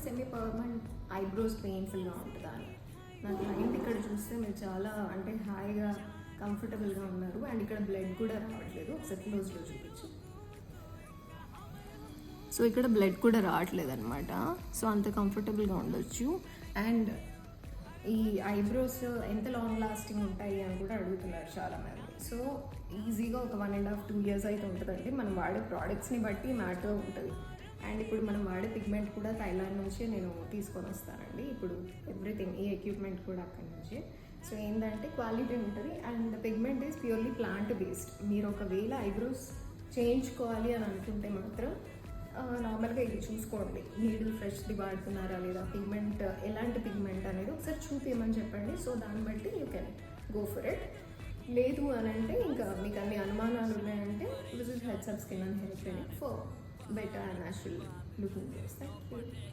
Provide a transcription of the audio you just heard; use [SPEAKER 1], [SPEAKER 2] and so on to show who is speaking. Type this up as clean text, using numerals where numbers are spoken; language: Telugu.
[SPEAKER 1] సెమీ పర్మనెంట్ ఐబ్రోస్ పెయిన్ఫుల్గా ఉంటుందా అని. నా క్లయింట్ ఇక్కడ చూస్తే మీరు చాలా అంటే హాయిగా కంఫర్టబుల్గా ఉన్నారు అండ్ ఇక్కడ బ్లడ్ కూడా రావట్లేదు. ఒకసారి క్లోజ్లో చూపించు. సో ఇక్కడ బ్లడ్ కూడా రావట్లేదు అనమాట. సో అంత కంఫర్టబుల్గా ఉండొచ్చు. అండ్ ఈ ఐబ్రోస్ ఎంత లాంగ్ లాస్టింగ్ ఉంటాయి అని కూడా అడుగుతున్నారు చాలామంది. సో ఈజీగా ఒక 1.5 2 years అయితే ఉంటుందండి. మనం వాడే ప్రోడక్ట్స్ని బట్టి మ్యాటర్ ఉంటుంది. అండ్ ఇప్పుడు మనం వాడే పిగ్మెంట్ కూడా థైలాండ్ నుంచి నేను తీసుకొని వస్తానండి. ఇప్పుడు ఎవ్రీథింగ్ ఈ ఎక్విప్మెంట్ కూడా అక్కడి నుంచి. సో ఏంటంటే క్వాలిటీ ఉంటుంది and pigment is purely plant based. మీరు ఒకవేళ ఐబ్రోస్ చేయించుకోవాలి అని అనుకుంటే మాత్రం నార్మల్గా ఇది చూసుకోండి, నీడిల్ ఫ్రెష్ది వాడుతున్నారా లేదా, పిగ్మెంట్ ఎలాంటి పిగ్మెంట్ అనేది ఒకసారి చూపించమని చెప్పండి. సో దాన్ని బట్టి you can go for it. లేదు అని అంటే ఇంకా మీకు అన్ని అనుమానాలు ఉన్నాయంటే visit heads-up skin and hair clinic for better and natural looking. Thank you.